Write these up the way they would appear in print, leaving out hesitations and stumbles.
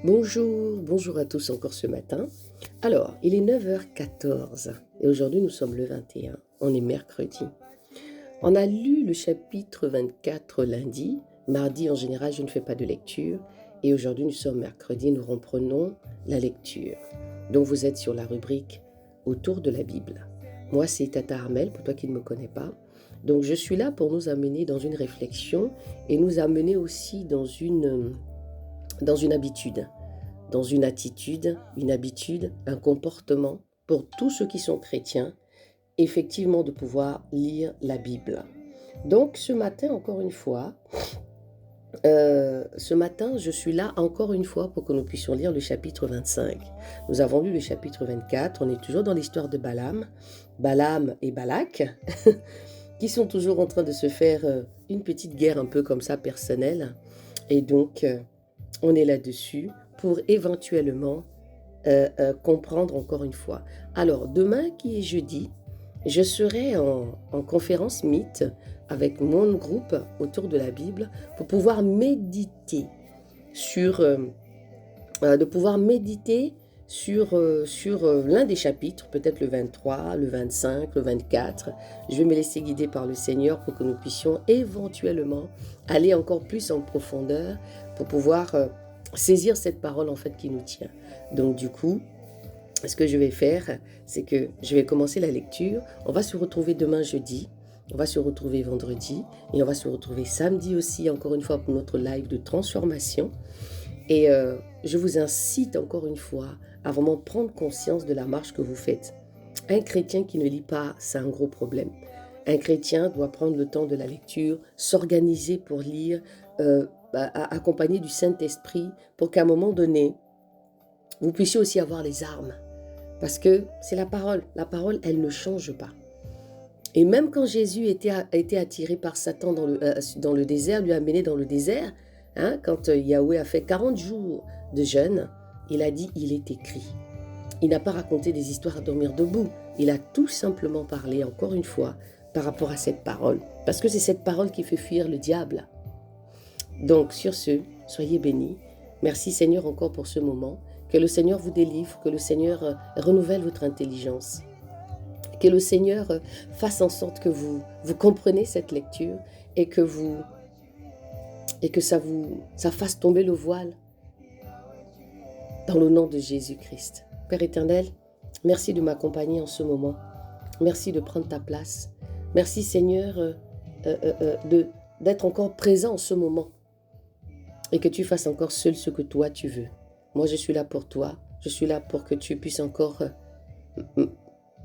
Bonjour à tous encore ce matin. Alors, il est 9h14 et aujourd'hui nous sommes le 21, on est mercredi. On a lu le chapitre 24 lundi, mardi en général je ne fais pas de lecture et aujourd'hui nous sommes mercredi, nous reprenons la lecture. Donc vous êtes sur la rubrique Autour de la Bible. Moi c'est Tata Armel, pour toi qui ne me connais pas. Donc je suis là pour nous amener dans une réflexion et nous amener aussi dans une habitude, dans une attitude, une habitude, un comportement pour tous ceux qui sont chrétiens, effectivement de pouvoir lire la Bible. Donc ce matin, encore une fois, je suis là encore une fois pour que nous puissions lire le chapitre 25. Nous avons lu le chapitre 24, on est toujours dans l'histoire de Balaam et Balak, qui sont toujours en train de se faire une petite guerre un peu comme ça personnelle. Et donc, on est là-dessus pour éventuellement comprendre encore une fois. Alors, demain qui est jeudi, je serai en conférence Meet avec mon groupe autour de la Bible pour pouvoir méditer sur l'un des chapitres, peut-être le 23, le 25, le 24. Je vais me laisser guider par le Seigneur pour que nous puissions éventuellement aller encore plus en profondeur pour pouvoir saisir cette parole en fait qui nous tient. Donc du coup, ce que je vais faire, c'est que je vais commencer la lecture. On va se retrouver demain jeudi. On va se retrouver vendredi et on va se retrouver samedi aussi, encore une fois, pour notre live de transformation. Et je vous incite encore une fois à vraiment prendre conscience de la marche que vous faites. Un chrétien qui ne lit pas, c'est un gros problème. Un chrétien doit prendre le temps de la lecture, s'organiser pour lire, accompagné du Saint-Esprit, pour qu'à un moment donné, vous puissiez aussi avoir les armes. Parce que c'est la parole. La parole, elle ne change pas. Et même quand Jésus a été attiré par Satan dans le désert, lui a amené dans le désert, quand Yahweh a fait 40 jours de jeûne, il a dit, il est écrit. Il n'a pas raconté des histoires à dormir debout. Il a tout simplement parlé, encore une fois, par rapport à cette parole. Parce que c'est cette parole qui fait fuir le diable. Donc, sur ce, soyez bénis. Merci Seigneur encore pour ce moment. Que le Seigneur vous délivre, que le Seigneur renouvelle votre intelligence. Que le Seigneur fasse en sorte que vous compreniez cette lecture et que ça fasse tomber le voile dans le nom de Jésus-Christ. Père éternel, merci de m'accompagner en ce moment. Merci de prendre ta place. Merci Seigneur d'être encore présent en ce moment et que tu fasses encore seul ce que toi tu veux. Moi je suis là pour toi. Je suis là pour que tu puisses encore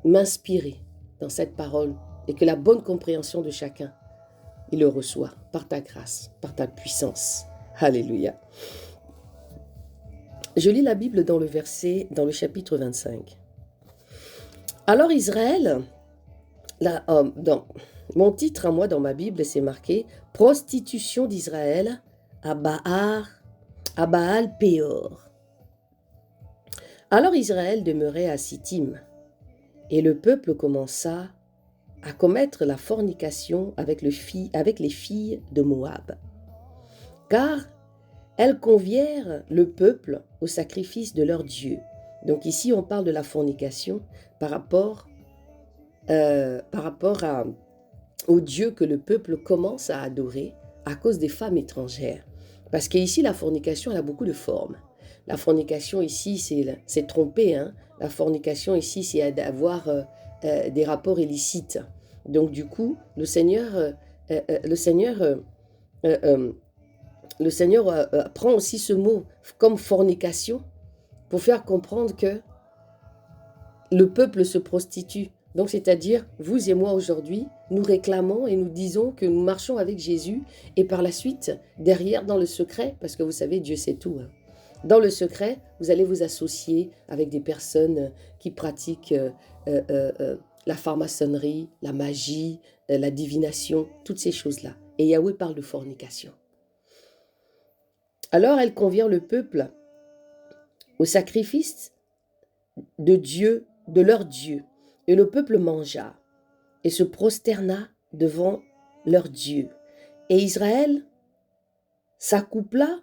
m'inspirer dans cette parole et que la bonne compréhension de chacun, il le reçoit par ta grâce, par ta puissance. Alléluia. Je lis la Bible dans le chapitre 25. Alors Israël, dans mon titre à moi dans ma Bible, c'est marqué « Prostitution d'Israël à Baal Péor ». Alors Israël demeurait à Sittim, et le peuple commença à commettre la fornication avec les filles de Moab, car elles convièrent le peuple au sacrifice de leur Dieu. Donc ici, on parle de la fornication par rapport au Dieu que le peuple commence à adorer à cause des femmes étrangères. Parce qu'ici, la fornication, elle a beaucoup de formes. La fornication ici, c'est tromper. La fornication ici, c'est d'avoir des rapports illicites. Donc du coup, le Seigneur prend aussi ce mot comme fornication pour faire comprendre que le peuple se prostitue. Donc c'est-à-dire, vous et moi aujourd'hui, nous réclamons et nous disons que nous marchons avec Jésus et par la suite, derrière dans le secret, parce que vous savez, Dieu sait tout. Dans le secret, vous allez vous associer avec des personnes qui pratiquent la franc-maçonnerie, la magie, la divination, toutes ces choses-là. Et Yahweh parle de fornication. Alors elles convirent le peuple au sacrifice de Dieu, de leur Dieu. Et le peuple mangea et se prosterna devant leur Dieu. Et Israël s'accoupla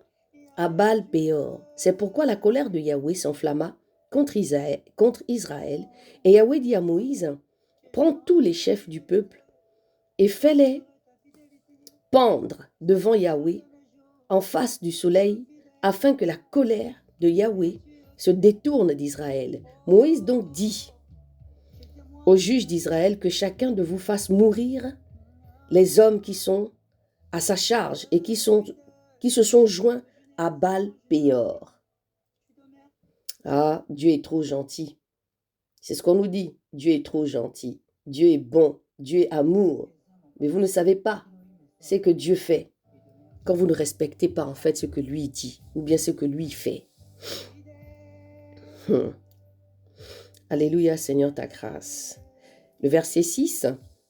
à Baal-Péor. C'est pourquoi la colère de Yahweh s'enflamma contre Israël. Et Yahweh dit à Moïse, prends tous les chefs du peuple et fais-les pendre devant Yahweh en face du soleil, afin que la colère de Yahweh se détourne d'Israël. Moïse donc dit aux juges d'Israël que chacun de vous fasse mourir les hommes qui sont à sa charge et qui se sont joints à Baal-Péor. Ah, Dieu est trop gentil. C'est ce qu'on nous dit. Dieu est trop gentil. Dieu est bon. Dieu est amour. Mais vous ne savez pas ce que Dieu fait quand vous ne respectez pas en fait ce que lui dit ou bien ce que lui fait. Alléluia, Seigneur, ta grâce. Le verset 6.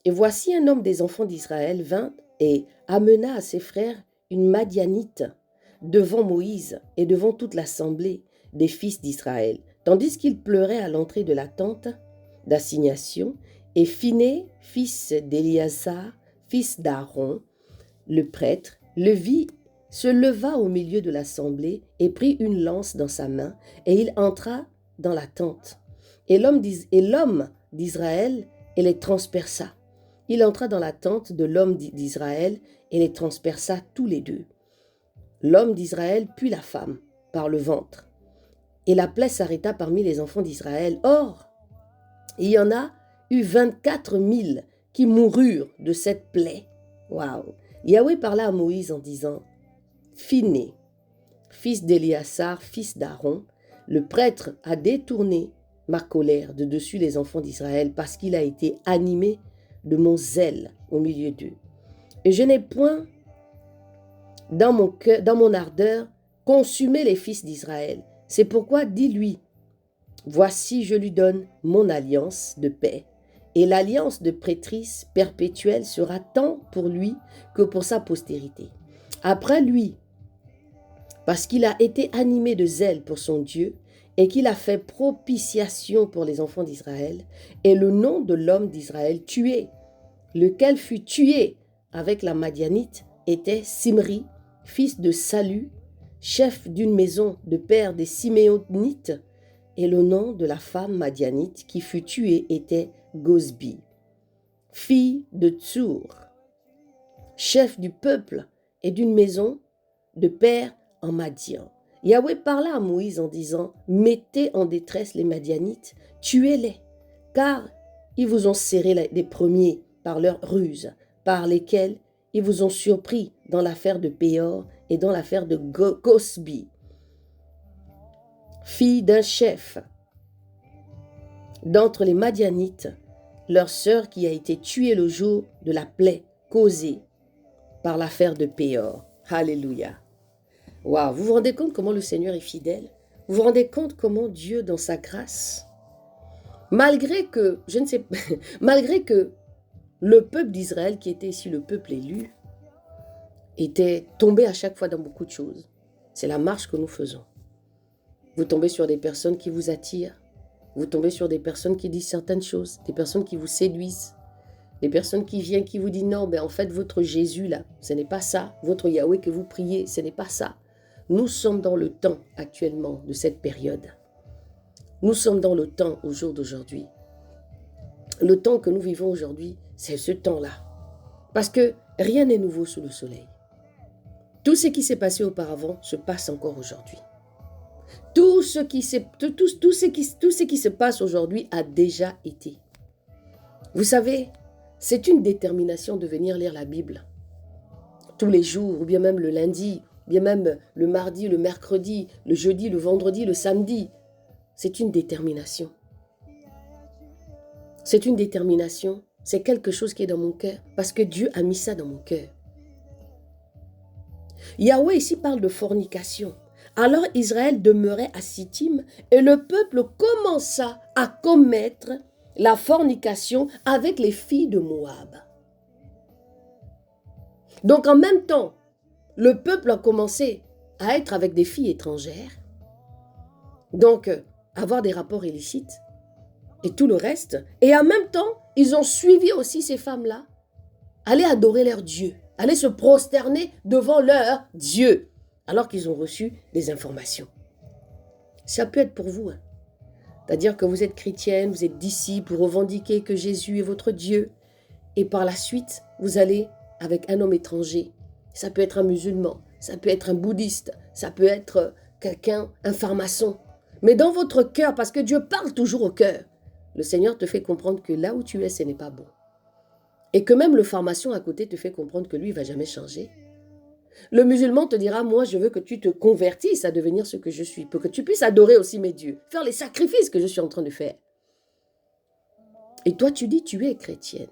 Et voici un homme des enfants d'Israël vint et amena à ses frères une Madianite devant Moïse et devant toute l'assemblée des fils d'Israël, tandis qu'il pleurait à l'entrée de la tente d'assignation, et Phiné, fils d'Éléazar, fils d'Aaron, le prêtre, le vit, se leva au milieu de l'assemblée et prit une lance dans sa main, et il entra dans la tente. Et l'homme d'Israël et les transperça. Il entra dans la tente de l'homme d'Israël et les transperça tous les deux. L'homme d'Israël puis la femme par le ventre. Et la plaie s'arrêta parmi les enfants d'Israël. Or, il y en a eu 24 000 qui moururent de cette plaie. Waouh! Yahweh parla à Moïse en disant, Phiné, fils d'Éléazar, fils d'Aaron, le prêtre a détourné ma colère de dessus les enfants d'Israël parce qu'il a été animé de mon zèle au milieu d'eux. Et je n'ai point dans mon cœur, dans mon ardeur, consumé les fils d'Israël. C'est pourquoi dis-lui, voici je lui donne mon alliance de paix. Et l'alliance de prêtrise perpétuelle sera tant pour lui que pour sa postérité. Après lui, parce qu'il a été animé de zèle pour son Dieu et qu'il a fait propitiation pour les enfants d'Israël, et le nom de l'homme d'Israël tué, lequel fut tué avec la Madianite, était Simri, fils de Salu, chef d'une maison de père des Siméonites, et le nom de la femme Madianite qui fut tuée était Gozbi, fille de Tsour, chef du peuple et d'une maison de père en Madian. Yahweh parla à Moïse en disant, mettez en détresse les Madianites, tuez-les, car ils vous ont serré les premiers par leurs ruses, par lesquelles ils vous ont surpris dans l'affaire de Péor et dans l'affaire de Gozbi, fille d'un chef d'entre les Madianites, leur sœur qui a été tuée le jour de la plaie causée par l'affaire de Péor. Alléluia. Waouh, vous vous rendez compte comment le Seigneur est fidèle? Vous vous rendez compte comment Dieu, dans sa grâce, malgré que le peuple d'Israël, qui était ici le peuple élu, était tombé à chaque fois dans beaucoup de choses. C'est la marche que nous faisons. Vous tombez sur des personnes qui vous attirent. Vous tombez sur des personnes qui disent certaines choses, des personnes qui vous séduisent, des personnes qui viennent, qui vous disent non, mais en fait, votre Jésus là, ce n'est pas ça. Votre Yahweh que vous priez, ce n'est pas ça. Nous sommes dans le temps actuellement de cette période. Nous sommes dans le temps au jour d'aujourd'hui. Le temps que nous vivons aujourd'hui, c'est ce temps-là. Parce que rien n'est nouveau sous le soleil. Tout ce qui s'est passé auparavant se passe encore aujourd'hui. Tout ce qui se passe aujourd'hui a déjà été. Vous savez, c'est une détermination de venir lire la Bible tous les jours, ou bien même le lundi, ou bien même le mardi, le mercredi, le jeudi, le vendredi, le samedi. C'est une détermination. C'est une détermination. C'est quelque chose qui est dans mon cœur, parce que Dieu a mis ça dans mon cœur. Yahweh ici parle de fornication. Alors Israël demeurait à Sittim et le peuple commença à commettre la fornication avec les filles de Moab. Donc en même temps, le peuple a commencé à être avec des filles étrangères, donc avoir des rapports illicites et tout le reste. Et en même temps, ils ont suivi aussi ces femmes-là, aller adorer leur Dieu, aller se prosterner devant leur Dieu. alors qu'ils ont reçu des informations. Ça peut être pour vous. C'est-à-dire que vous êtes chrétienne, vous êtes disciple, vous revendiquez que Jésus est votre Dieu. Et par la suite, vous allez avec un homme étranger. Ça peut être un musulman, ça peut être un bouddhiste, ça peut être quelqu'un, un pharmacien. Mais dans votre cœur, parce que Dieu parle toujours au cœur, le Seigneur te fait comprendre que là où tu es, ce n'est pas bon. Et que même le pharmacien à côté te fait comprendre que lui, il ne va jamais changer. Le musulman te dira, moi, je veux que tu te convertisses à devenir ce que je suis, pour que tu puisses adorer aussi mes dieux, faire les sacrifices que je suis en train de faire. Et toi, tu dis, tu es chrétienne.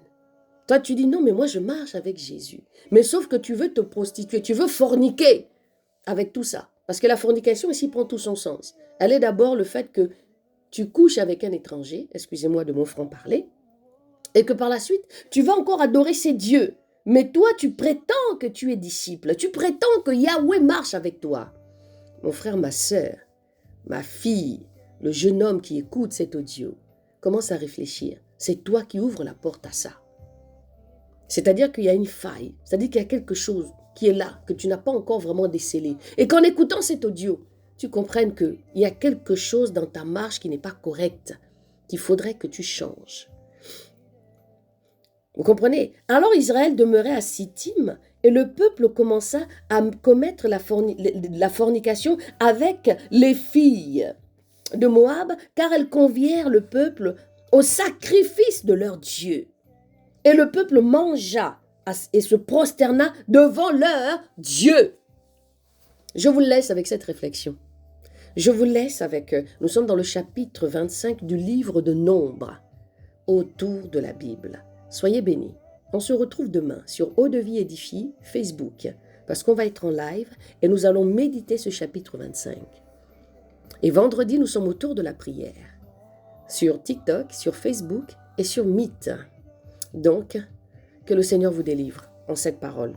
Toi, tu dis, non, mais moi, je marche avec Jésus. Mais sauf que tu veux te prostituer, tu veux forniquer avec tout ça. Parce que la fornication ici prend tout son sens. Elle est d'abord le fait que tu couches avec un étranger, excusez-moi de mon franc-parler, et que par la suite, tu vas encore adorer ces dieux. Mais toi, tu prétends que tu es disciple. Tu prétends que Yahweh marche avec toi. Mon frère, ma sœur, ma fille, le jeune homme qui écoute cet audio, commence à réfléchir. C'est toi qui ouvres la porte à ça. C'est-à-dire qu'il y a une faille. C'est-à-dire qu'il y a quelque chose qui est là, que tu n'as pas encore vraiment décelé. Et qu'en écoutant cet audio, tu comprennes qu'il y a quelque chose dans ta marche qui n'est pas correct, qu'il faudrait que tu changes. Vous comprenez? Alors Israël demeurait à Sittim et le peuple commença à commettre la fornication avec les filles de Moab, car elles convièrent le peuple au sacrifice de leur Dieu. Et le peuple mangea et se prosterna devant leur Dieu. Je vous laisse avec cette réflexion. Je vous laisse avec, nous sommes dans le chapitre 25 du livre de Nombres, autour de la Bible. Soyez bénis. On se retrouve demain sur Eau de Vie Édifie, Facebook, parce qu'on va être en live et nous allons méditer ce chapitre 25. Et vendredi, nous sommes autour de la prière, sur TikTok, sur Facebook et sur Meet. Donc, que le Seigneur vous délivre en cette parole.